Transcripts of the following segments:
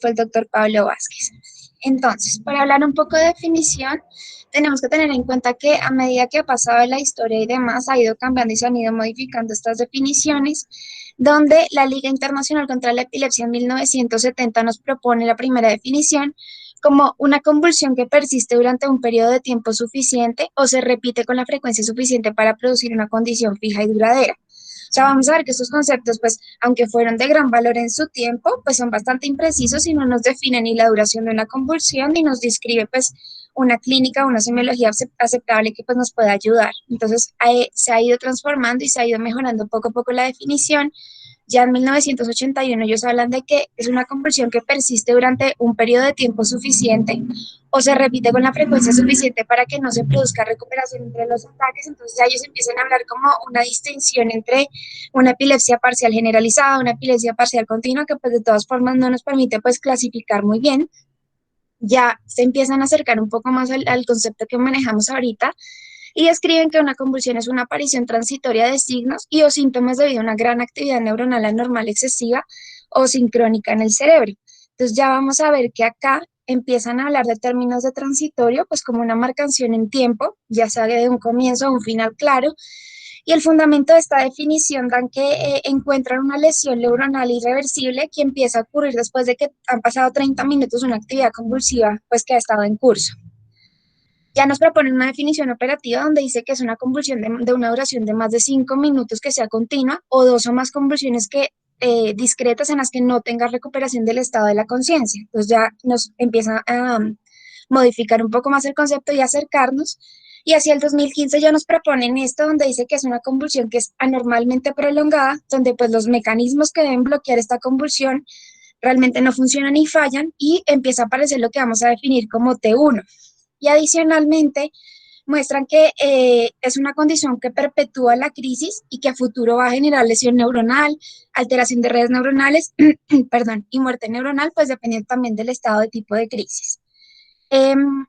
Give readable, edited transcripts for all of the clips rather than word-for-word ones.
fue el doctor Pablo Vázquez. Entonces, para hablar un poco de definición, tenemos que tener en cuenta que a medida que ha pasado la historia y demás, ha ido cambiando y se han ido modificando estas definiciones, donde la Liga Internacional contra la Epilepsia en 1970 nos propone la primera definición como una convulsión que persiste durante un periodo de tiempo suficiente o se repite con la frecuencia suficiente para producir una condición fija y duradera. O sea, vamos a ver que estos conceptos, pues, aunque fueron de gran valor en su tiempo, pues son bastante imprecisos y no nos definen ni la duración de una convulsión ni nos describe, pues, una clínica o una semiología aceptable que, pues, nos pueda ayudar. Entonces, se ha ido transformando y se ha ido mejorando poco a poco la definición. Ya en 1981 ellos hablan de que es una convulsión que persiste durante un periodo de tiempo suficiente o se repite con la frecuencia suficiente para que no se produzca recuperación entre los ataques. Entonces ya ellos empiezan a hablar como una distinción entre una epilepsia parcial generalizada, una epilepsia parcial continua, que pues de todas formas no nos permite pues clasificar muy bien. Ya se empiezan a acercar un poco más al concepto que manejamos ahorita y describen que una convulsión es una aparición transitoria de signos y o síntomas debido a una gran actividad neuronal anormal excesiva o sincrónica en el cerebro. Entonces ya vamos a ver que acá empiezan a hablar de términos de transitorio, pues como una marcación en tiempo, ya sea de un comienzo a un final claro, y el fundamento de esta definición dan que encuentran una lesión neuronal irreversible que empieza a ocurrir después de que han pasado 30 minutos de una actividad convulsiva, pues que ha estado en curso. Ya nos proponen una definición operativa donde dice que es una convulsión de una duración de más de 5 minutos que sea continua o dos o más convulsiones que discretas en las que no tenga recuperación del estado de la conciencia. Entonces ya nos empieza a modificar un poco más el concepto y acercarnos. Y hacia el 2015 ya nos proponen esto donde dice que es una convulsión que es anormalmente prolongada, donde pues los mecanismos que deben bloquear esta convulsión realmente no funcionan y fallan y empieza a aparecer lo que vamos a definir como T1. Y adicionalmente muestran que es una condición que perpetúa la crisis y que a futuro va a generar lesión neuronal, alteración de redes neuronales, perdón, y muerte neuronal, pues dependiendo también del estado de tipo de crisis.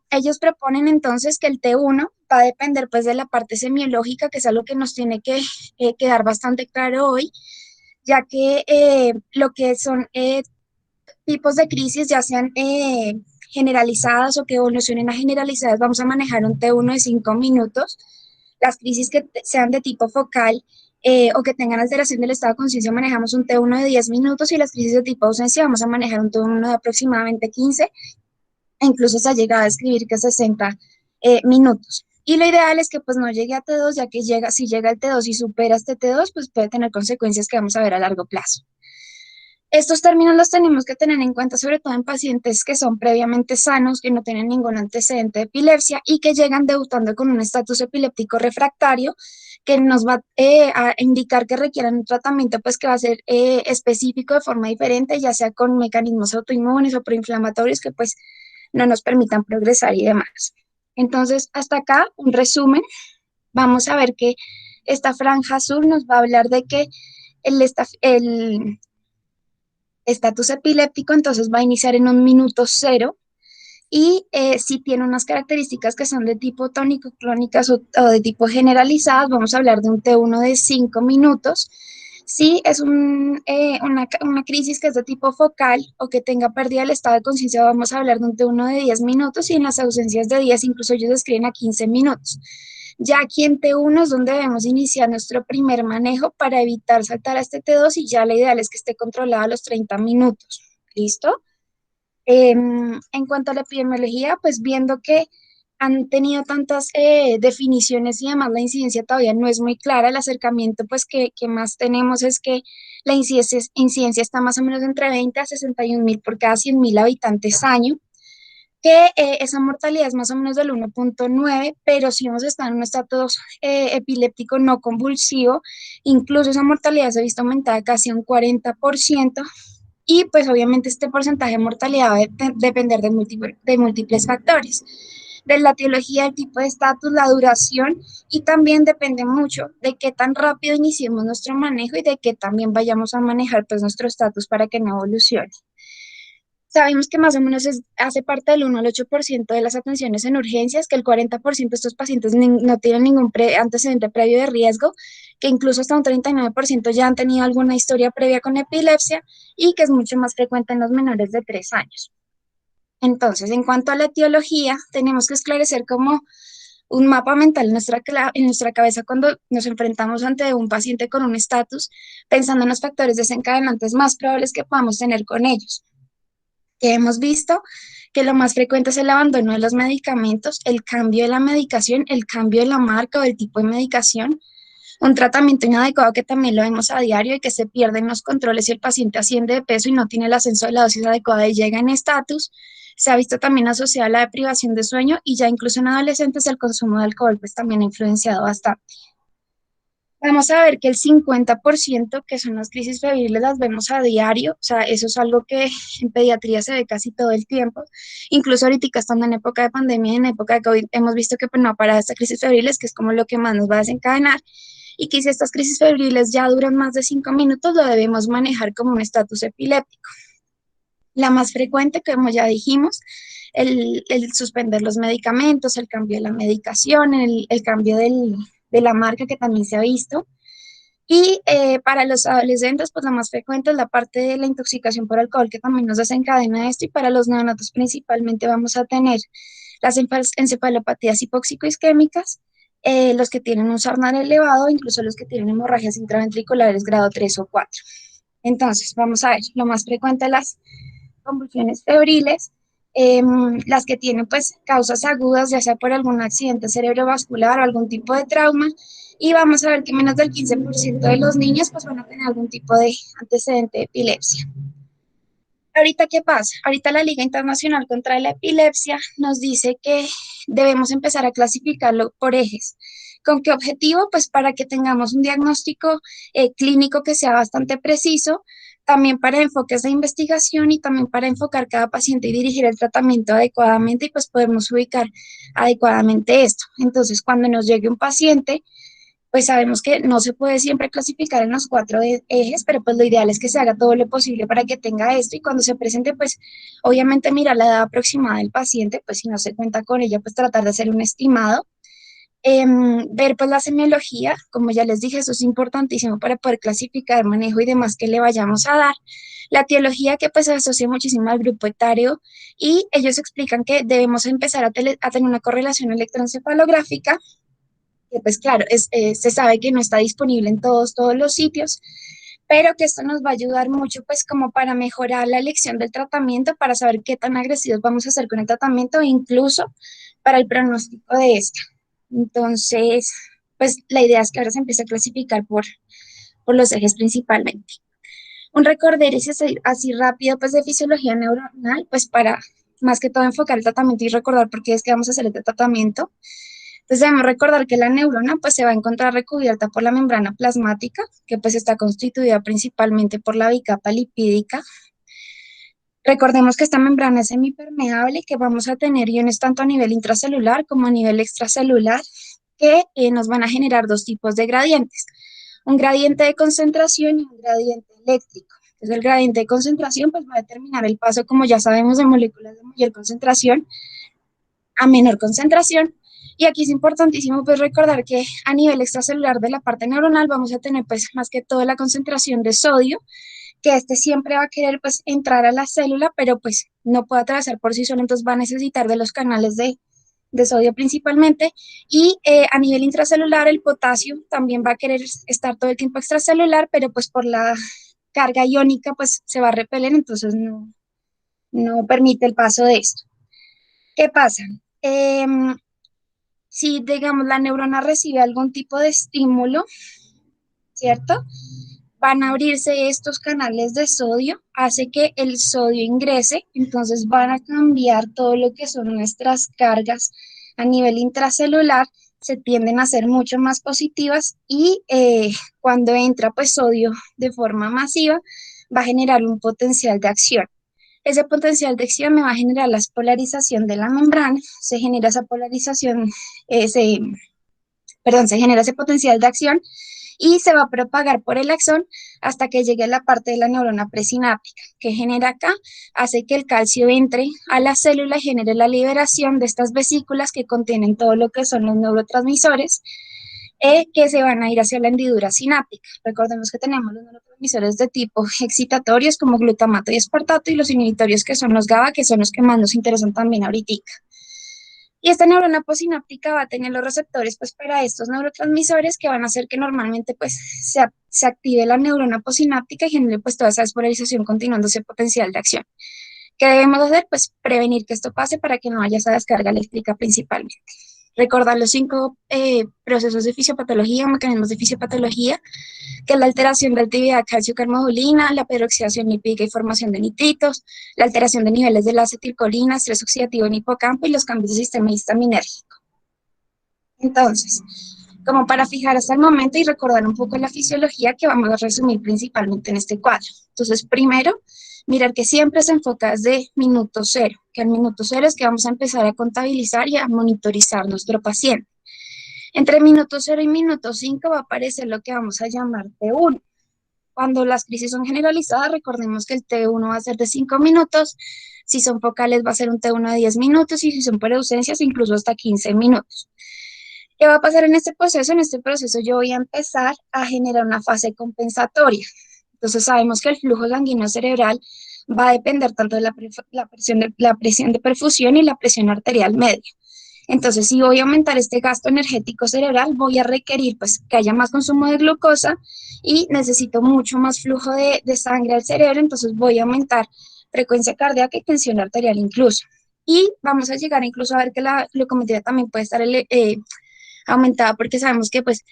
Ellos proponen entonces que el T1 va a depender pues de la parte semiológica, que es algo que nos tiene que quedar bastante claro hoy, ya que lo que son tipos de crisis, ya sean generalizadas o que evolucionen a generalizadas, vamos a manejar un T1 de 5 minutos. Las crisis que sean de tipo focal o que tengan alteración del estado de conciencia, manejamos un T1 de 10 minutos y las crisis de tipo ausencia vamos a manejar un T1 de aproximadamente 15 e incluso se ha llegado a escribir que 60 minutos. Y lo ideal es que pues no llegue a T2, ya que si llega al T2 y supera este T2, pues puede tener consecuencias que vamos a ver a largo plazo. Estos términos los tenemos que tener en cuenta, sobre todo en pacientes que son previamente sanos, que no tienen ningún antecedente de epilepsia y que llegan debutando con un estatus epiléptico refractario, que nos va a indicar que requieran un tratamiento pues que va a ser específico de forma diferente, ya sea con mecanismos autoinmunes o proinflamatorios que pues no nos permitan progresar y demás. Entonces, hasta acá un resumen. Vamos a ver que esta franja azul nos va a hablar de que el estatus epiléptico, entonces va a iniciar en un minuto cero y si tiene unas características que son de tipo tónico-clónicas o de tipo generalizadas, vamos a hablar de un T1 de 5 minutos. Si es una crisis que es de tipo focal o que tenga pérdida del estado de conciencia, vamos a hablar de un T1 de 10 minutos y en las ausencias de 10, incluso ellos describen a 15 minutos. Ya aquí en T1 es donde debemos iniciar nuestro primer manejo para evitar saltar a este T2 y ya la ideal es que esté controlado a los 30 minutos. ¿Listo? En cuanto a la epidemiología, pues viendo que han tenido tantas definiciones y además la incidencia todavía no es muy clara, el acercamiento pues que más tenemos es que la incidencia está más o menos entre 20 a 61 mil por cada 100 mil habitantes año, que esa mortalidad es más o menos del 1,9, pero si hemos estado en un estatus epiléptico no convulsivo, incluso esa mortalidad se ha visto aumentada casi un 40%, y pues obviamente este porcentaje de mortalidad va a depender de múltiples factores, de la etiología, del tipo de estatus, la duración y también depende mucho de qué tan rápido iniciemos nuestro manejo y de qué también vayamos a manejar pues nuestro estatus para que no evolucione. Sabemos que más o menos hace parte del 1 al 8% de las atenciones en urgencias, que el 40% de estos pacientes no tienen ningún antecedente previo de riesgo, que incluso hasta un 39% ya han tenido alguna historia previa con epilepsia y que es mucho más frecuente en los menores de 3 años. Entonces, en cuanto a la etiología, tenemos que esclarecer como un mapa mental en nuestra cabeza cuando nos enfrentamos ante un paciente con un estatus, pensando en los factores desencadenantes más probables que podamos tener con ellos, que hemos visto que lo más frecuente es el abandono de los medicamentos, el cambio de la medicación, el cambio de la marca o del tipo de medicación, un tratamiento inadecuado que también lo vemos a diario y que se pierden los controles si el paciente asciende de peso y no tiene el ascenso de la dosis adecuada y llega en estatus. Se ha visto también asociada a la deprivación de sueño y ya incluso en adolescentes el consumo de alcohol pues también ha influenciado bastante. Vamos a ver que el 50% que son las crisis febriles las vemos a diario, o sea, eso es algo que en pediatría se ve casi todo el tiempo. Incluso ahorita estando en época de pandemia, en época de COVID, hemos visto que pues, no ha parado esta crisis febriles, que es como lo que más nos va a desencadenar, y que si estas crisis febriles ya duran más de 5 minutos, lo debemos manejar como un estatus epiléptico. La más frecuente, como ya dijimos, el suspender los medicamentos, el cambio de la medicación, el cambio de la marca que también se ha visto. Y para los adolescentes, pues la más frecuente es la parte de la intoxicación por alcohol, que también nos desencadena esto, y para los neonatos principalmente vamos a tener las encefalopatías hipoxicoisquémicas, los que tienen un SARNAR elevado, incluso los que tienen hemorragias intraventriculares grado 3 o 4. Entonces, vamos a ver, lo más frecuente de las convulsiones febriles, las que tienen pues causas agudas, ya sea por algún accidente cerebrovascular o algún tipo de trauma, y vamos a ver que menos del 15% de los niños pues van a tener algún tipo de antecedente de epilepsia. Ahorita, ¿qué pasa? Ahorita la Liga Internacional contra la Epilepsia nos dice que debemos empezar a clasificarlo por ejes. ¿Con qué objetivo? Pues para que tengamos un diagnóstico clínico que sea bastante preciso, también para enfoques de investigación y también para enfocar cada paciente y dirigir el tratamiento adecuadamente y pues podemos ubicar adecuadamente esto. Entonces, cuando nos llegue un paciente, pues sabemos que no se puede siempre clasificar en los 4 ejes, pero pues lo ideal es que se haga todo lo posible para que tenga esto y cuando se presente, pues obviamente mirar la edad aproximada del paciente, pues si no se cuenta con ella, pues tratar de hacer un estimado. Ver pues la semiología, como ya les dije, eso es importantísimo para poder clasificar, manejo y demás que le vayamos a dar. La etiología que pues se asocia muchísimo al grupo etario y ellos explican que debemos empezar a tener una correlación electroencefalográfica que pues claro, se sabe que no está disponible en todos los sitios, pero que esto nos va a ayudar mucho pues como para mejorar la elección del tratamiento, para saber qué tan agresivos vamos a hacer con el tratamiento e incluso para el pronóstico de esto. Entonces, pues la idea es que ahora se empiece a clasificar por los ejes principalmente. Un recorderis así rápido pues de fisiología neuronal, pues para más que todo enfocar el tratamiento y recordar por qué es que vamos a hacer este tratamiento. Entonces debemos recordar que la neurona pues se va a encontrar recubierta por la membrana plasmática, que pues está constituida principalmente por la bicapa lipídica. Recordemos que esta membrana es semipermeable y que vamos a tener iones tanto a nivel intracelular como a nivel extracelular que nos van a generar dos tipos de gradientes, un gradiente de concentración y un gradiente eléctrico. Entonces el gradiente de concentración pues va a determinar el paso, como ya sabemos, de moléculas de mayor concentración a menor concentración. Y aquí es importantísimo pues recordar que a nivel extracelular de la parte neuronal vamos a tener pues más que todo la concentración de sodio, que este siempre va a querer pues entrar a la célula, pero pues no puede atravesar por sí solo, entonces va a necesitar de los canales de sodio principalmente. Y a nivel intracelular el potasio también va a querer estar todo el tiempo extracelular, pero pues por la carga iónica pues se va a repeler, entonces no permite el paso de esto. ¿Qué pasa? Si, digamos, la neurona recibe algún tipo de estímulo, ¿cierto? Van a abrirse estos canales de sodio, hace que el sodio ingrese, entonces van a cambiar todo lo que son nuestras cargas a nivel intracelular, se tienden a ser mucho más positivas y cuando entra pues sodio de forma masiva va a generar un potencial de acción. Ese potencial de acción me va a generar la polarización de la membrana, se genera esa polarización, se genera ese potencial de acción y se va a propagar por el axón hasta que llegue a la parte de la neurona presináptica, que genera acá, hace que el calcio entre a la célula y genere la liberación de estas vesículas que contienen todo lo que son los neurotransmisores, que se van a ir hacia la hendidura sináptica. Recordemos que tenemos los neurotransmisores de tipo excitatorios como glutamato y aspartato y los inhibitorios que son los GABA, que son los que más nos interesan también ahorita. Y esta neurona posináptica va a tener los receptores pues para estos neurotransmisores que van a hacer que normalmente pues se active la neurona posináptica y genere pues toda esa despolarización continuando ese potencial de acción. ¿Qué debemos hacer? Pues prevenir que esto pase para que no haya esa descarga eléctrica principalmente. Recordar los 5 procesos de fisiopatología, mecanismos de fisiopatología, que es la alteración de actividad calcio-carmodulina, la peroxidación lipídica y formación de nitritos, la alteración de niveles de la acetilcolina, estrés oxidativo en hipocampo y los cambios de sistema histaminérgico. Entonces, como para fijar hasta el momento y recordar un poco la fisiología que vamos a resumir principalmente en este cuadro. Entonces, primero, mirar que siempre se enfoca desde minuto cero, que al minuto cero es que vamos a empezar a contabilizar y a monitorizar nuestro paciente. Entre minuto 0 y minuto 5 va a aparecer lo que vamos a llamar T1. Cuando las crisis son generalizadas, recordemos que el T1 va a ser de 5 minutos, si son focales va a ser un T1 de 10 minutos y si son por ausencias incluso hasta 15 minutos. ¿Qué va a pasar en este proceso? En este proceso yo voy a empezar a generar una fase compensatoria. Entonces sabemos que el flujo sanguíneo cerebral va a depender tanto de la presión de perfusión y la presión arterial media. Entonces, si voy a aumentar este gasto energético cerebral, voy a requerir pues que haya más consumo de glucosa y necesito mucho más flujo de sangre al cerebro, entonces voy a aumentar frecuencia cardíaca y tensión arterial incluso. Y vamos a llegar incluso a ver que la glucometría también puede estar aumentada porque sabemos que pues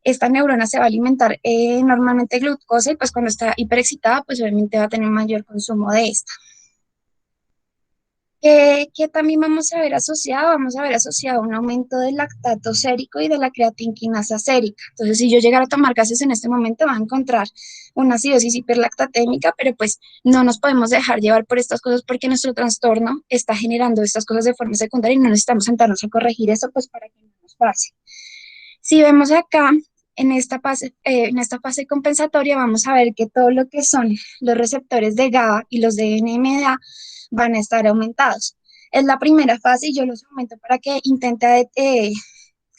esta neurona se va a alimentar normalmente de glucosa y pues cuando está hiperexcitada pues obviamente va a tener mayor consumo de esta. Que también vamos a ver asociado un aumento del lactato sérico y de la creatinquinasa sérica. Entonces, si yo llegara a tomar gases en este momento, va a encontrar una acidosis hiperlactatémica, pero pues no nos podemos dejar llevar por estas cosas porque nuestro trastorno está generando estas cosas de forma secundaria y no necesitamos sentarnos a corregir eso pues para que no nos pase. Si vemos acá, en esta fase compensatoria, vamos a ver que todo lo que son los receptores de GABA y los de NMDA van a estar aumentados. Es la primera fase y yo los aumento para que intente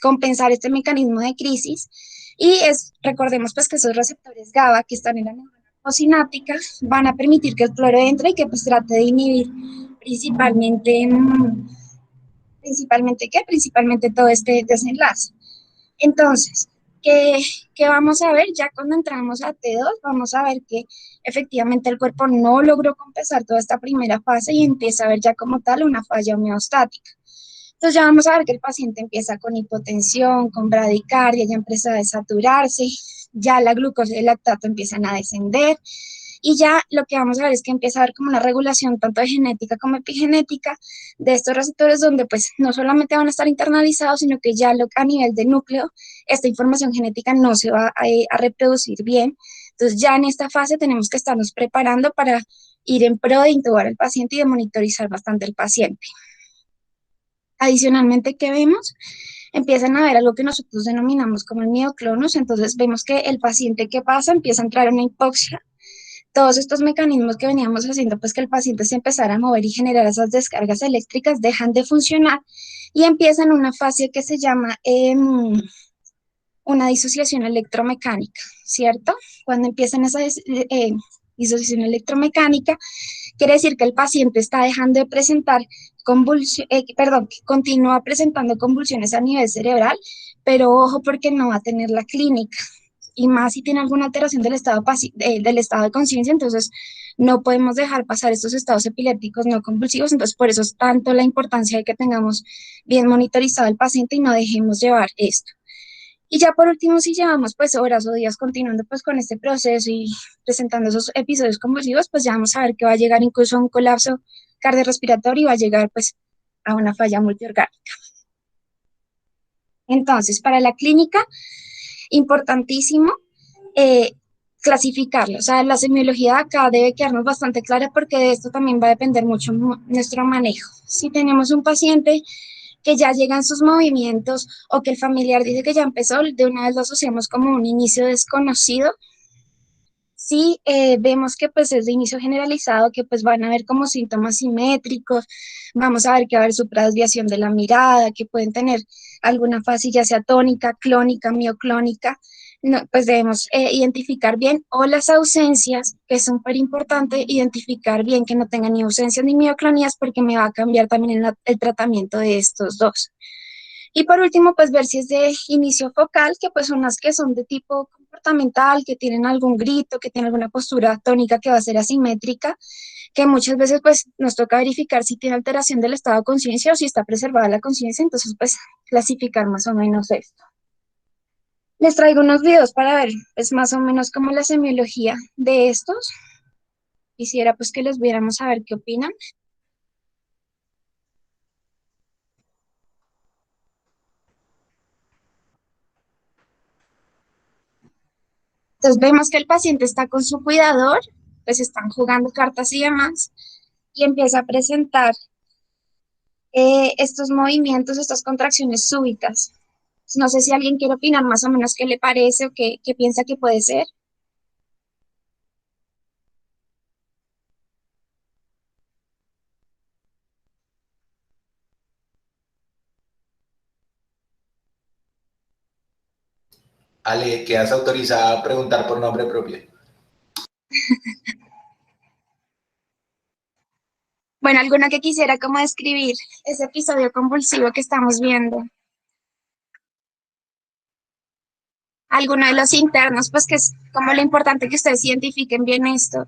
compensar este mecanismo de crisis. Y recordemos pues que esos receptores GABA que están en la neurona postsináptica van a permitir que el cloro entre y que pues trate de inhibir principalmente todo este desenlace. Entonces, ¿qué vamos a ver? Ya cuando entramos a T2, vamos a ver que efectivamente el cuerpo no logró compensar toda esta primera fase y empieza a ver ya como tal una falla homeostática. Entonces ya vamos a ver que el paciente empieza con hipotensión, con bradicardia, ya empieza a desaturarse, ya la glucosa y el lactato empiezan a descender, y ya lo que vamos a ver es que empieza a haber como una regulación tanto de genética como epigenética de estos receptores donde pues no solamente van a estar internalizados, sino que ya a nivel de núcleo esta información genética no se va a reproducir bien. Entonces ya en esta fase tenemos que estarnos preparando para ir en pro de intubar al paciente y de monitorizar bastante al paciente. Adicionalmente, ¿qué vemos? Empiezan a ver algo que nosotros denominamos como el mioclonus, entonces vemos que el paciente que pasa empieza a entrar en una hipoxia. Todos estos mecanismos que veníamos haciendo, pues que el paciente se empezara a mover y generar esas descargas eléctricas, dejan de funcionar y empiezan una fase que se llama una disociación electromecánica, ¿cierto? Cuando empiezan esa disociación electromecánica, quiere decir que el paciente está dejando de presentar continúa presentando convulsiones a nivel cerebral, pero ojo porque no va a tener la clínica. Y más si tiene alguna alteración del estado de conciencia, entonces no podemos dejar pasar estos estados epilépticos no convulsivos, entonces por eso es tanto la importancia de que tengamos bien monitorizado al paciente y no dejemos llevar esto. Y ya por último, si llevamos pues horas o días continuando pues con este proceso y presentando esos episodios convulsivos, pues ya vamos a ver que va a llegar incluso a un colapso cardiorrespiratorio y va a llegar pues a una falla multiorgánica. Entonces, para la clínica, importantísimo clasificarlo. O sea, la semiología acá debe quedarnos bastante clara porque de esto también va a depender mucho nuestro manejo. Si tenemos un paciente que ya llegan sus movimientos o que el familiar dice que ya empezó, de una vez lo asociamos como un inicio desconocido. Sí, vemos que pues es de inicio generalizado, que pues van a haber como síntomas simétricos, vamos a ver que va a haber supradesviación de la mirada, que pueden tener alguna fase ya sea tónica, clónica, mioclónica, no, pues debemos identificar bien, o las ausencias, que es súper importante identificar bien que no tengan ni ausencias ni mioclonías, porque me va a cambiar también el tratamiento de estos dos. Y por último, pues ver si es de inicio focal, que pues son las que son de tipo comportamental, que tienen algún grito, que tienen alguna postura tónica que va a ser asimétrica, que muchas veces pues nos toca verificar si tiene alteración del estado de conciencia o si está preservada la conciencia, entonces pues clasificar más o menos esto. Les traigo unos videos para ver pues más o menos como la semiología de estos. Quisiera pues que los viéramos a ver qué opinan. Entonces vemos que el paciente está con su cuidador, pues están jugando cartas y demás, y empieza a presentar estos movimientos, estas contracciones súbitas. No sé si alguien quiere opinar más o menos qué le parece o qué piensa que puede ser. Ale, quedas autorizada a preguntar por nombre propio. Bueno, alguna que quisiera como describir ese episodio convulsivo que estamos viendo. Alguno de los internos, pues que es como lo importante que ustedes identifiquen bien esto.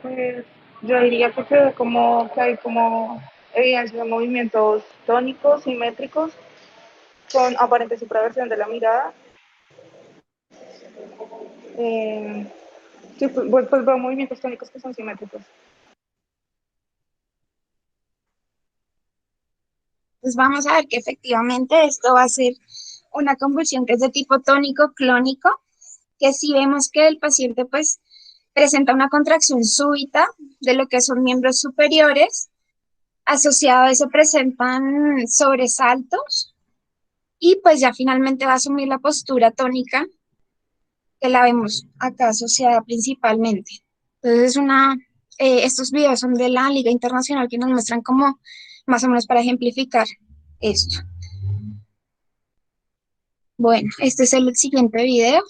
Pues yo diría que se ve como que hay como evidencia de movimientos tónicos, simétricos, con aparente supraversión de la mirada. Eh, sí, pues veo movimientos tónicos que son simétricos. Pues vamos a ver que efectivamente esto va a ser una convulsión que es de tipo tónico clónico, que si vemos que el paciente pues presenta una contracción súbita de lo que son miembros superiores, asociado a eso presentan sobresaltos y pues ya finalmente va a asumir la postura tónica que la vemos acá asociada principalmente. Entonces estos videos son de la Liga Internacional que nos muestran como más o menos para ejemplificar esto. Bueno, este es el siguiente video.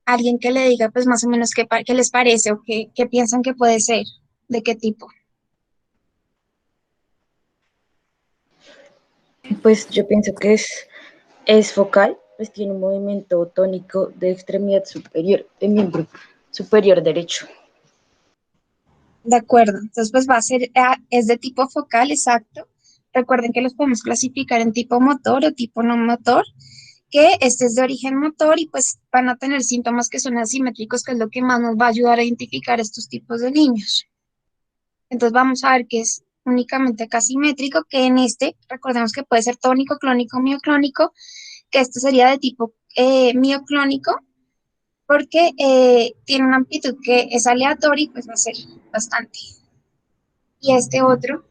Alguien que le diga pues más o menos qué les parece o qué piensan que puede ser, de qué tipo. Pues yo pienso que es focal, pues tiene un movimiento tónico de extremidad superior, de miembro superior derecho. De acuerdo, entonces pues va a ser, es de tipo focal, exacto. Recuerden que los podemos clasificar en tipo motor o tipo no motor, que este es de origen motor y pues van a tener síntomas que son asimétricos, que es lo que más nos va a ayudar a identificar estos tipos de niños. Entonces vamos a ver que es únicamente acá simétrico, que en este, recordemos que puede ser tónico, clónico, mioclónico, que este sería de tipo mioclónico, porque tiene una amplitud que es aleatoria y pues va a ser bastante. Y este otro,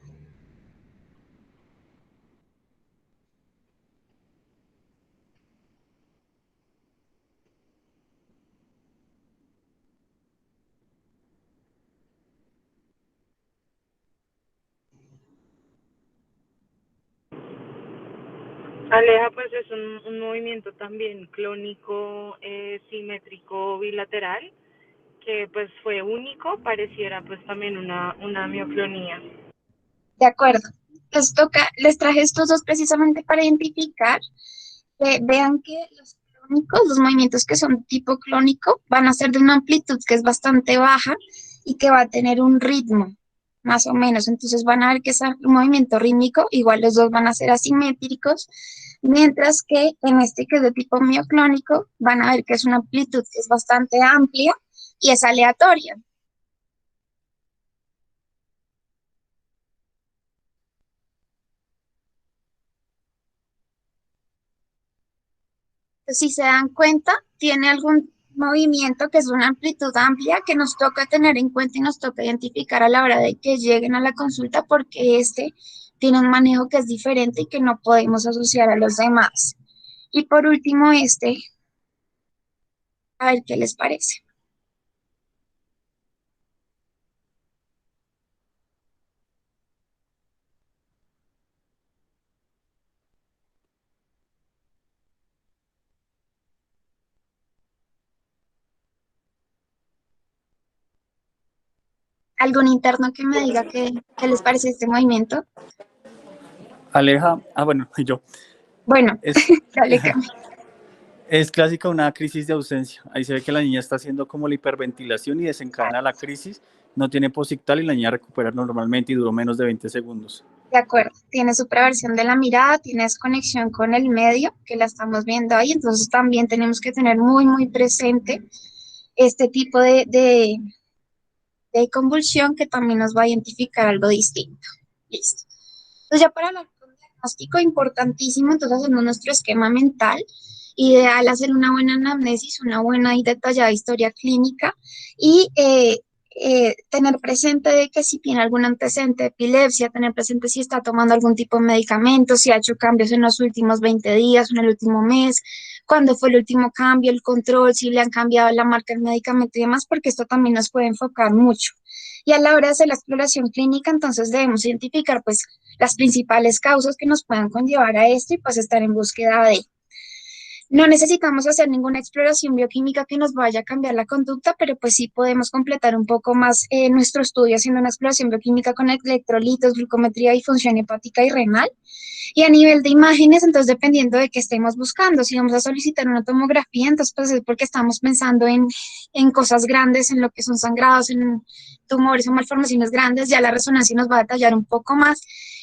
Aleja, pues es un movimiento también clónico, simétrico, bilateral, que pues fue único, pareciera pues también una mioclonía. de acuerdo. Les traje estos dos precisamente para identificar. Vean que los clónicos, los movimientos que son tipo clónico, van a ser de una amplitud que es bastante baja y que va a tener un ritmo, más o menos. Entonces van a ver que es un movimiento rítmico, igual los dos van a ser asimétricos, mientras que en este que es de tipo mioclónico, van a ver que es una amplitud que es bastante amplia y es aleatoria. Si se dan cuenta, tiene algún movimiento que es una amplitud amplia que nos toca tener en cuenta y nos toca identificar a la hora de que lleguen a la consulta porque este tiene un manejo que es diferente y que no podemos asociar a los demás. Y por último, a ver qué les parece. ¿Algún interno que me diga qué les parece este movimiento? Aleja, bueno, yo. Bueno, Es, dale, Cami. es clásica una crisis de ausencia. Ahí se ve que la niña está haciendo como la hiperventilación y desencadena la crisis. No tiene posictal y la niña recupera normalmente y duró menos de 20 segundos. De acuerdo, tiene supraversión de la mirada, tiene desconexión con el medio, que la estamos viendo ahí, entonces también tenemos que tener muy, muy presente este tipo de convulsión que también nos va a identificar algo distinto. Listo. Entonces ya para hablar con diagnóstico, importantísimo, entonces hacemos nuestro esquema mental, ideal hacer una buena anamnesis, una buena y detallada historia clínica y tener presente de que si tiene algún antecedente de epilepsia, tener presente si está tomando algún tipo de medicamento, si ha hecho cambios en los últimos 20 días, en el último mes, cuándo fue el último cambio, el control, si le han cambiado la marca del medicamento y demás, porque esto también nos puede enfocar mucho. Y a la hora de hacer la exploración clínica, entonces debemos identificar pues las principales causas que nos puedan conllevar a esto y pues estar en búsqueda de. No necesitamos hacer ninguna exploración bioquímica que nos vaya a cambiar la conducta, pero pues sí podemos completar un poco más nuestro estudio haciendo una exploración bioquímica con electrolitos, glucometría y función hepática y renal. Y a nivel de imágenes, entonces dependiendo de qué estemos buscando, si vamos a solicitar una tomografía, entonces pues es porque estamos pensando en cosas grandes, en lo que son sangrados, en tumores o malformaciones grandes, ya la resonancia nos va a detallar un poco más.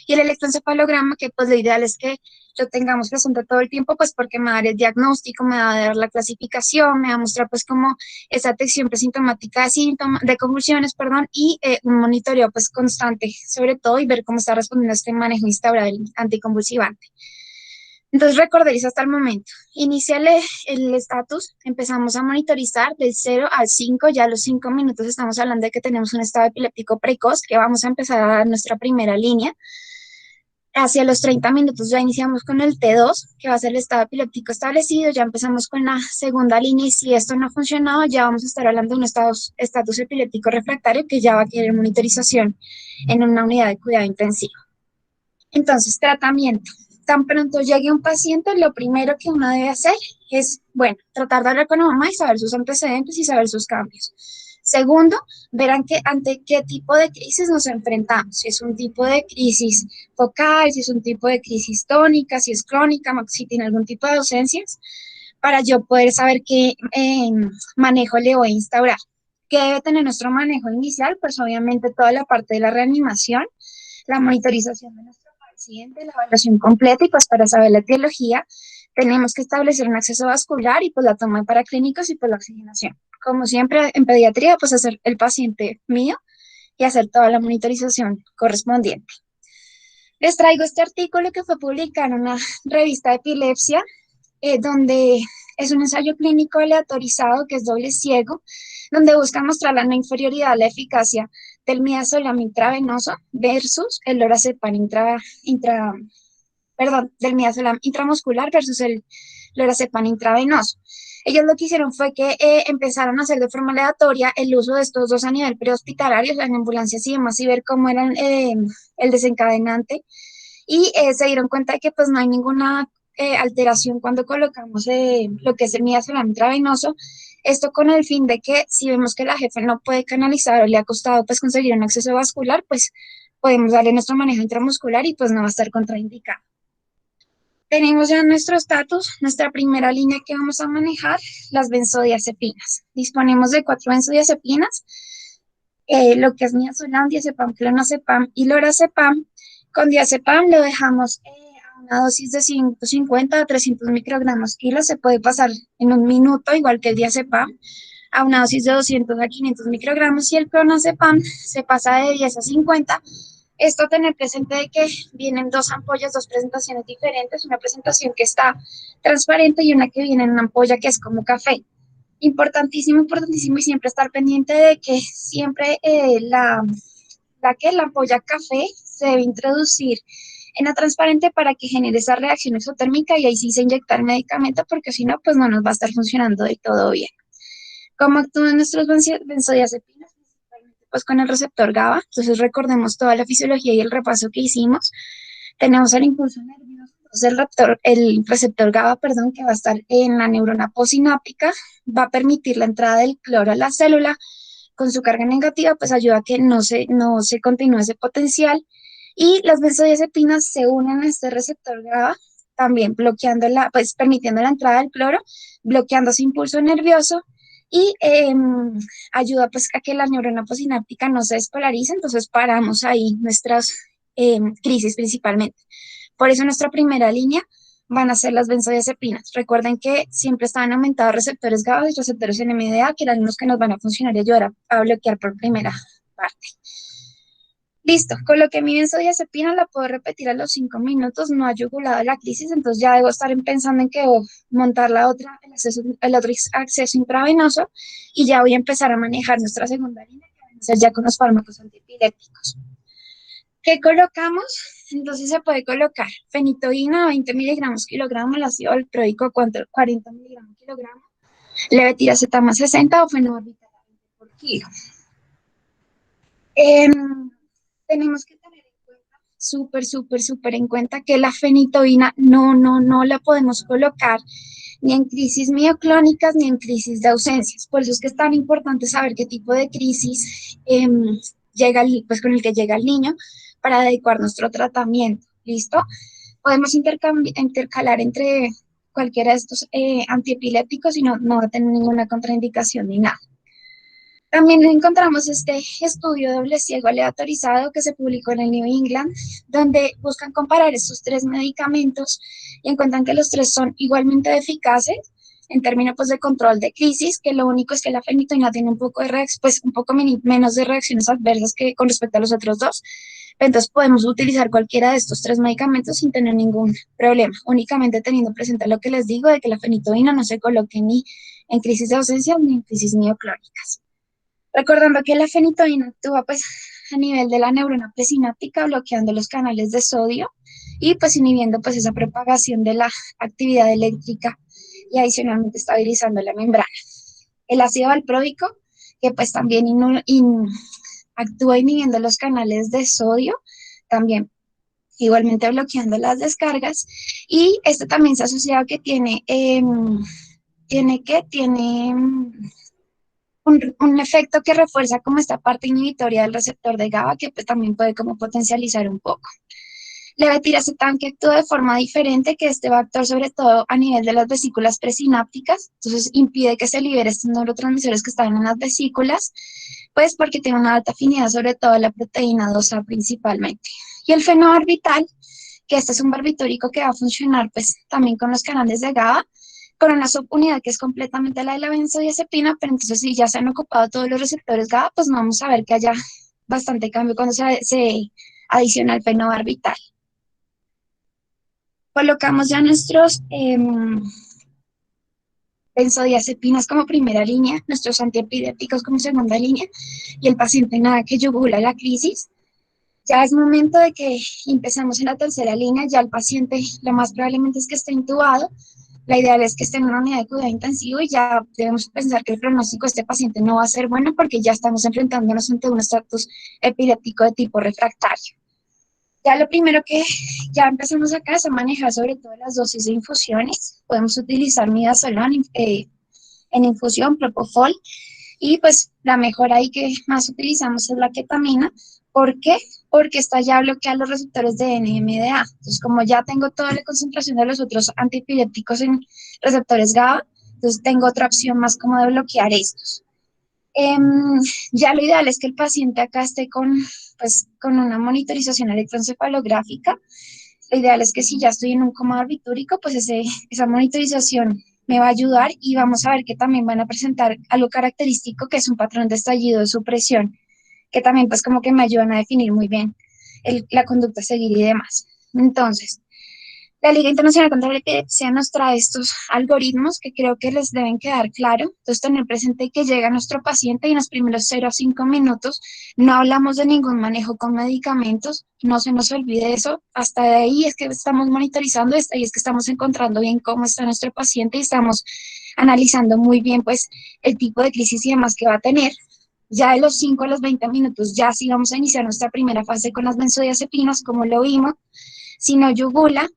Y el electroencefalograma, que pues lo ideal es que lo tengamos presente todo el tiempo, pues porque me va a dar el diagnóstico, me va a dar la clasificación, me va a mostrar pues como esa atención presintomática de síntomas, de convulsiones, perdón, y un monitoreo pues constante, sobre todo, y ver cómo está respondiendo este manejo instaurado del anticonvulsivante. Entonces, recordéis hasta el momento, inicia el estatus, empezamos a monitorizar del 0 al 5, ya a los 5 minutos estamos hablando de que tenemos un estado epiléptico precoz, que vamos a empezar a dar nuestra primera línea. Hacia los 30 minutos ya iniciamos con el T2, que va a ser el estado epiléptico establecido, ya empezamos con la segunda línea y si esto no ha funcionado, ya vamos a estar hablando de un estatus epiléptico refractario que ya va a querer monitorización en una unidad de cuidado intensivo. Entonces, tratamiento. Tan pronto llegue un paciente, lo primero que uno debe hacer es, bueno, tratar de hablar con la mamá y saber sus antecedentes y saber sus cambios. Segundo, verán que ante qué tipo de crisis nos enfrentamos, si es un tipo de crisis focal, si es un tipo de crisis tónica, si es crónica, si tiene algún tipo de ausencias, para yo poder saber qué manejo le voy a instaurar. ¿Qué debe tener nuestro manejo inicial? Pues obviamente toda la parte de la reanimación, la monitorización de nuestro paciente, la evaluación completa y pues para saber la etiología tenemos que establecer un acceso vascular y pues la toma de paraclínicos y pues la oxigenación. Como siempre en pediatría, pues hacer el paciente mío y hacer toda la monitorización correspondiente. Les traigo este artículo que fue publicado en una revista de epilepsia, donde es un ensayo clínico aleatorizado que es doble ciego, donde busca mostrar la no inferioridad a la eficacia del midazolam intravenoso versus el lorazepam del midazolam intramuscular versus el lorazepam intravenoso. Ellos lo que hicieron fue que empezaron a hacer de forma aleatoria el uso de estos dos a nivel prehospitalario, en ambulancias y demás, y ver cómo eran el desencadenante, y se dieron cuenta de que pues no hay ninguna alteración cuando colocamos lo que es el midazolam intravenoso, esto con el fin de que si vemos que la jefe no puede canalizar o le ha costado pues conseguir un acceso vascular, pues podemos darle nuestro manejo intramuscular y pues no va a estar contraindicado. Tenemos ya nuestro estatus, nuestra primera línea que vamos a manejar, las benzodiazepinas. Disponemos de 4 benzodiazepinas, lo que es midazolam, diazepam, clonazepam y lorazepam. Con diazepam lo dejamos a una dosis de 150 a 300 microgramos kilo, se puede pasar en un minuto, igual que el diazepam, a una dosis de 200 a 500 microgramos y el clonazepam se pasa de 10 a 50 Esto tener presente de que vienen dos ampollas, dos presentaciones diferentes, una presentación que está transparente y una que viene en una ampolla que es como café. Importantísimo, importantísimo y siempre estar pendiente de que siempre la ampolla café se debe introducir en la transparente para que genere esa reacción exotérmica y ahí sí se inyecta el medicamento porque si no, pues no nos va a estar funcionando del todo bien. ¿Cómo actúan nuestros benzodiazepinas? Principalmente pues con el receptor GABA. Entonces recordemos toda la fisiología y el repaso que hicimos. Tenemos el impulso nervioso, entonces el receptor GABA, perdón, que va a estar en la neurona posináptica, va a permitir la entrada del cloro a la célula con su carga negativa, pues ayuda a que no se continúe ese potencial. Y las benzodiazepinas se unen a este receptor GABA, también bloqueando pues permitiendo la entrada del cloro, bloqueando ese impulso nervioso y ayuda pues a que la neurona posináptica no se despolarice, entonces paramos ahí nuestras crisis principalmente. Por eso nuestra primera línea van a ser las benzodiazepinas. Recuerden que siempre estaban aumentados receptores GABA y receptores NMDA, que eran los que nos van a funcionar y ayudar a bloquear por primera parte. Listo, coloqué mi benzodiazepina, la puedo repetir a los 5 minutos, no ha yugulado la crisis, entonces ya debo estar pensando en que debo montar el otro acceso intravenoso y ya voy a empezar a manejar nuestra segunda línea, que va a ser ya con los fármacos antiepilépticos. ¿Qué colocamos? Entonces se puede colocar fenitoína 20 miligramos kilogramo, el ácido valproico 40 miligramos kilogramo, levetiracetam 60 o fenobarbital 20 por kilo. Tenemos que tener en cuenta, súper en cuenta que la fenitoína no la podemos colocar ni en crisis mioclónicas ni en crisis de ausencias. Por eso es que es tan importante saber qué tipo de crisis pues con el que llega el niño para adecuar nuestro tratamiento. ¿Listo? Podemos intercalar entre cualquiera de estos antiepilépticos y no va a tener ninguna contraindicación ni nada. También encontramos este estudio doble ciego aleatorizado que se publicó en el New England, donde buscan comparar estos 3 medicamentos y encuentran que los 3 son igualmente eficaces en términos pues, de control de crisis, que lo único es que la fenitoína tiene un poco menos de reacciones adversas que con respecto a los otros 2. Entonces podemos utilizar cualquiera de estos 3 medicamentos sin tener ningún problema, únicamente teniendo presente lo que les digo de que la fenitoína no se coloque ni en crisis de ausencia ni en crisis mioclónicas. Recordando que la fenitoína actúa pues a nivel de la neurona presináptica, bloqueando los canales de sodio y pues inhibiendo pues esa propagación de la actividad eléctrica y adicionalmente estabilizando la membrana. El ácido valproico, que pues también actúa inhibiendo los canales de sodio, también igualmente bloqueando las descargas, y este también se ha asociado que tiene un efecto que refuerza como esta parte inhibitoria del receptor de GABA, que pues también puede como potencializar un poco. Levetiracetam, que actúa de forma diferente, que este va a actuar sobre todo a nivel de las vesículas presinápticas, entonces impide que se liberen estos neurotransmisores que están en las vesículas, pues porque tiene una alta afinidad sobre todo a la proteína 2A principalmente. Y el fenobarbital, que este es un barbitúrico que va a funcionar pues también con los canales de GABA, con una subunidad que es completamente la de la benzodiazepina, pero entonces si ya se han ocupado todos los receptores GABA, pues no vamos a ver que haya bastante cambio cuando se adiciona el fenobarbital. Colocamos ya nuestros benzodiazepinas como primera línea, nuestros antiepilépticos como segunda línea, y el paciente nada que yugula la crisis. Ya es momento de que empecemos en la tercera línea, ya el paciente lo más probablemente es que esté intubado, la ideal es que esté en una unidad de cuidado intensivo y ya debemos pensar que el pronóstico de este paciente no va a ser bueno porque ya estamos enfrentándonos ante un estatus epiléptico de tipo refractario. Ya lo primero que ya empezamos acá es a manejar sobre todo las dosis de infusiones. Podemos utilizar midazolam en infusión, propofol, y pues la mejor ahí que más utilizamos es la ketamina. ¿Por qué? Porque esta ya bloquea los receptores de NMDA. Entonces, como ya tengo toda la concentración de los otros antiepilépticos en receptores GABA, entonces tengo otra opción más como de bloquear estos. Ya lo ideal es que el paciente acá esté con una monitorización electroencefalográfica. Lo ideal es que si ya estoy en un coma barbitúrico, pues esa monitorización me va a ayudar y vamos a ver que también van a presentar algo característico que es un patrón de estallido de supresión, que también pues como que me ayudan a definir muy bien la conducta a seguir y demás. Entonces, la Liga Internacional contra la Epilepsia nos trae estos algoritmos que creo que les deben quedar claro. Entonces, tener presente que llega nuestro paciente y en los primeros 0 a 5 minutos no hablamos de ningún manejo con medicamentos, no se nos olvide eso. Hasta de ahí es que estamos monitorizando, hasta ahí es que estamos encontrando bien cómo está nuestro paciente y estamos analizando muy bien pues el tipo de crisis y demás que va a tener. Ya de los 5 a los 20 minutos ya sí vamos a iniciar nuestra primera fase con las benzodiazepinas, como lo vimos, si no yugula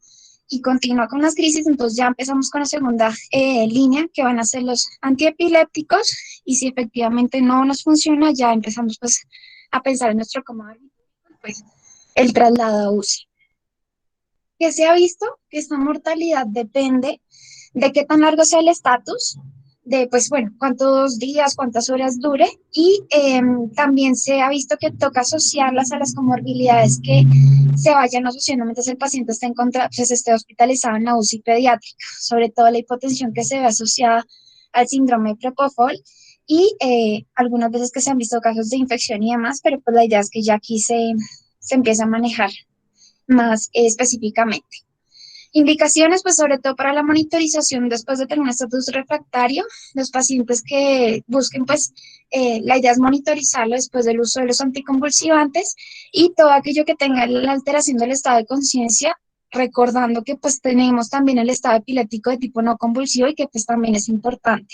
y continúa con las crisis, entonces ya empezamos con la segunda línea, que van a ser los antiepilépticos, y si efectivamente no nos funciona, ya empezamos pues a pensar en nuestro cómodo, pues el traslado a UCI. Que se ha visto que esta mortalidad depende de qué tan largo sea el estatus, de pues bueno, cuántos días, cuántas horas dure, y también se ha visto que toca asociarlas a las comorbilidades que se vayan asociando mientras el paciente pues, esté hospitalizado en la UCI pediátrica, sobre todo la hipotensión que se ve asociada al síndrome de Propofol, y algunas veces que se han visto casos de infección y demás, pero pues la idea es que ya aquí se empieza a manejar más específicamente. Indicaciones, pues sobre todo para la monitorización después de tener un estatus refractario, los pacientes que busquen, pues la idea es monitorizarlo después del uso de los anticonvulsivantes y todo aquello que tenga la alteración del estado de conciencia, recordando que pues tenemos también el estado epiléptico de tipo no convulsivo y que pues también es importante.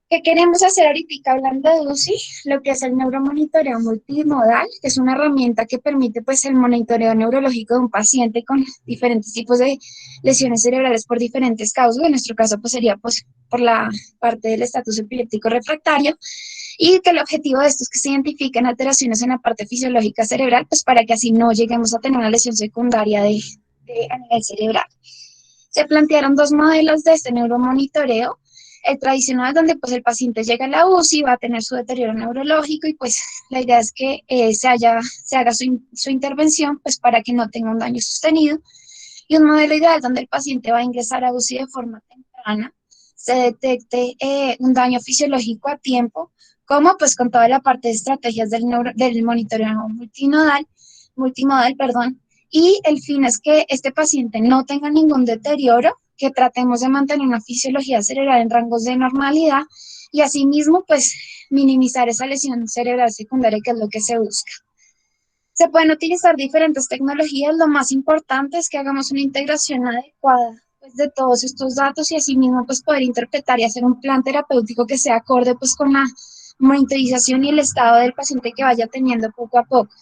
¿Qué queremos hacer ahorita hablando de UCI? Lo que es el neuromonitoreo multimodal, que es una herramienta que permite pues el monitoreo neurológico de un paciente con diferentes tipos de lesiones cerebrales por diferentes causas. En nuestro caso pues sería pues por la parte del estatus epiléptico refractario, y que el objetivo de esto es que se identifiquen alteraciones en la parte fisiológica cerebral, pues para que así no lleguemos a tener una lesión secundaria a nivel cerebral. Se plantearon dos modelos de este neuromonitoreo. El tradicional, donde pues el paciente llega a la UCI, va a tener su deterioro neurológico y pues la idea es que se haga su intervención pues para que no tenga un daño sostenido. Y un modelo ideal donde el paciente va a ingresar a UCI de forma temprana, se detecte un daño fisiológico a tiempo, como pues con toda la parte de estrategias del monitoreo multimodal, perdón, y el fin es que este paciente no tenga ningún deterioro, que tratemos de mantener una fisiología cerebral en rangos de normalidad y asimismo pues minimizar esa lesión cerebral secundaria, que es lo que se busca. Se pueden utilizar diferentes tecnologías, lo más importante es que hagamos una integración adecuada pues, de todos estos datos y asimismo pues poder interpretar y hacer un plan terapéutico que sea acorde pues con la monitorización y el estado del paciente que vaya teniendo poco a poco.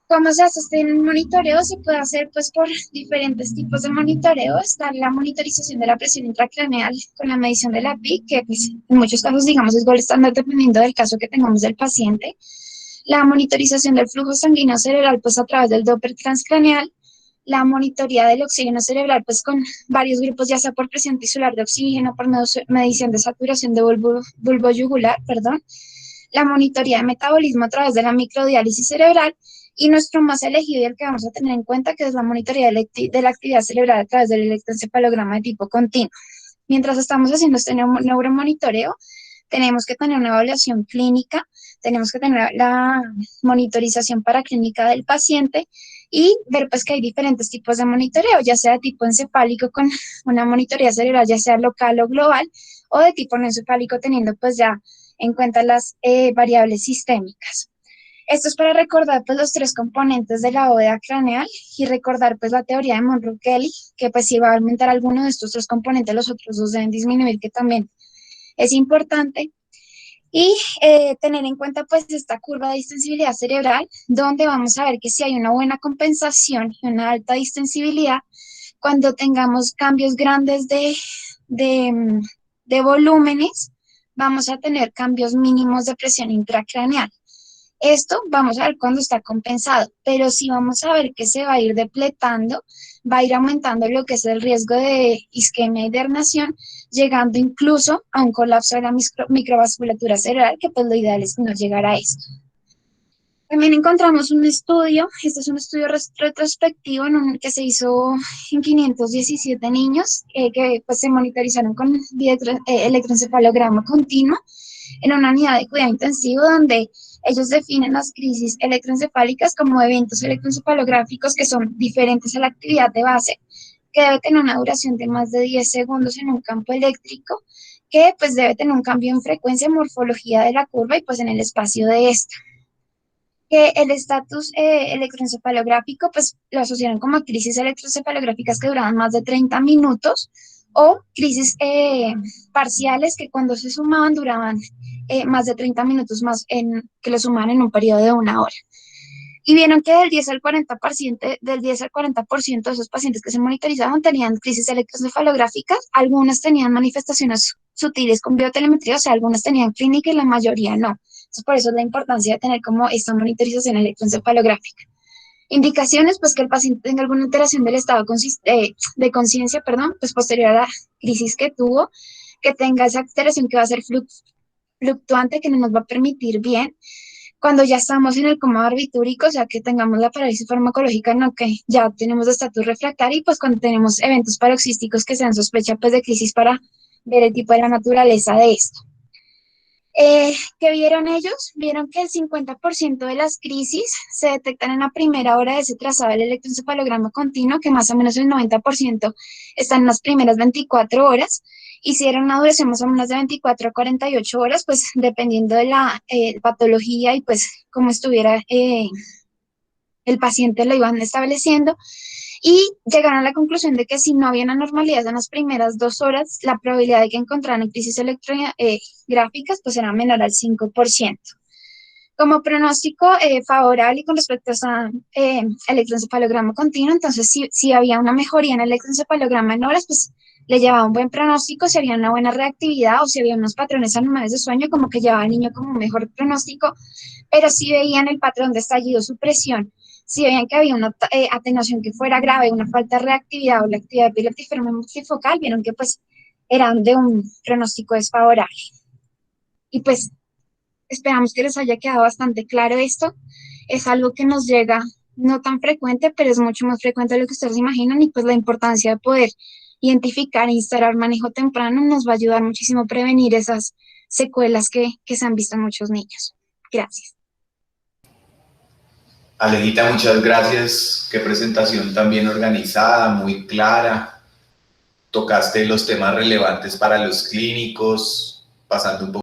¿Cómo se hace este monitoreo? Se puede hacer pues por diferentes tipos de monitoreo. Está la monitorización de la presión intracraneal con la medición de la PIC, que pues en muchos casos digamos es gold estándar dependiendo del caso que tengamos del paciente. La monitorización del flujo sanguíneo cerebral pues a través del Doppler transcraneal. La monitoría del oxígeno cerebral pues con varios grupos, ya sea por presión tisular de oxígeno, por medición de saturación de bulbo yugular, perdón. La monitoría de metabolismo a través de la microdiálisis cerebral. Y nuestro más elegido y el que vamos a tener en cuenta, que es la monitoría de la actividad cerebral a través del electroencefalograma de tipo continuo. Mientras estamos haciendo este neuromonitoreo, tenemos que tener una evaluación clínica, tenemos que tener la monitorización paraclínica del paciente y ver pues que hay diferentes tipos de monitoreo, ya sea de tipo encefálico con una monitoría cerebral, ya sea local o global, o de tipo no encefálico teniendo pues ya en cuenta las variables sistémicas. Esto es para recordar pues los tres componentes de la bóveda craneal y recordar pues la teoría de Monroe-Kelly, que pues si va a aumentar alguno de estos tres componentes, los otros dos deben disminuir, que también es importante. Y tener en cuenta pues esta curva de distensibilidad cerebral, donde vamos a ver que si hay una buena compensación y una alta distensibilidad, cuando tengamos cambios grandes de volúmenes, vamos a tener cambios mínimos de presión intracraneal. Esto vamos a ver cuando está compensado, pero sí vamos a ver que se va a ir depletando, va a ir aumentando lo que es el riesgo de isquemia y de herniación, llegando incluso a un colapso de la microvasculatura cerebral, que pues lo ideal es no llegar a esto. También encontramos un estudio, este es un estudio retrospectivo que se hizo en 517 niños que pues se monitorizaron con electroencefalograma continuo en una unidad de cuidado intensivo donde Ellos definen las crisis electroencefálicas como eventos electroencefalográficos que son diferentes a la actividad de base, que debe tener una duración de más de 10 segundos en un campo eléctrico, que pues debe tener un cambio en frecuencia, morfología de la curva y pues en el espacio de esta. Que el estatus electroencefalográfico pues lo asociaron como crisis electroencefalográficas que duraban más de 30 minutos o crisis parciales que cuando se sumaban duraban más de 30 minutos más que lo sumaban en un periodo de 1 hora. Y vieron que del 10 al 40% de esos pacientes que se monitorizaban tenían crisis electroencefalográficas, algunas tenían manifestaciones sutiles con biotelemetría, o sea, algunas tenían clínica y la mayoría no. Entonces, por eso es la importancia de tener como esta monitorización electroencefalográfica. Indicaciones, pues que el paciente tenga alguna alteración del estado de conciencia, pues posterior a la crisis que tuvo, que tenga esa alteración que va a ser fluctuante, que no nos va a permitir bien. Cuando ya estamos en el coma barbitúrico, o sea, que tengamos la parálisis farmacológica, no, que ya tenemos estatus refractario, y pues cuando tenemos eventos paroxísticos que sean sospecha pues de crisis para ver el tipo de la naturaleza de esto. ¿Qué vieron ellos? Vieron que el 50% de las crisis se detectan en la primera hora de ese trazado del electroencefalograma continuo, que más o menos el 90% están en las primeras 24 horas, y si era una duración más o menos de 24 a 48 horas, pues dependiendo de la patología y pues cómo estuviera el paciente lo iban estableciendo, y llegaron a la conclusión de que si no había una normalidad en las primeras 2 horas, la probabilidad de que encontraran crisis electrográficas pues era menor al 5%. Como pronóstico favorable con respecto a electroencefalograma continuo, entonces si había una mejoría en el electroencefalograma en horas, pues le llevaba un buen pronóstico. Si había una buena reactividad o si había unos patrones anormales de sueño, como que llevaba al niño como un mejor pronóstico, pero si veían el patrón de estallido, supresión, si veían que había una atenuación que fuera grave, una falta de reactividad o la actividad epiléptiforme multifocal, vieron que pues eran de un pronóstico desfavorable. Y pues esperamos que les haya quedado bastante claro esto. Es algo que nos llega no tan frecuente, pero es mucho más frecuente de lo que ustedes imaginan, y pues la importancia de poder identificar e instalar manejo temprano nos va a ayudar muchísimo a prevenir esas secuelas que se han visto en muchos niños. Gracias. Alejita, muchas gracias. Qué presentación tan bien organizada, muy clara. Tocaste los temas relevantes para los clínicos, pasando un poco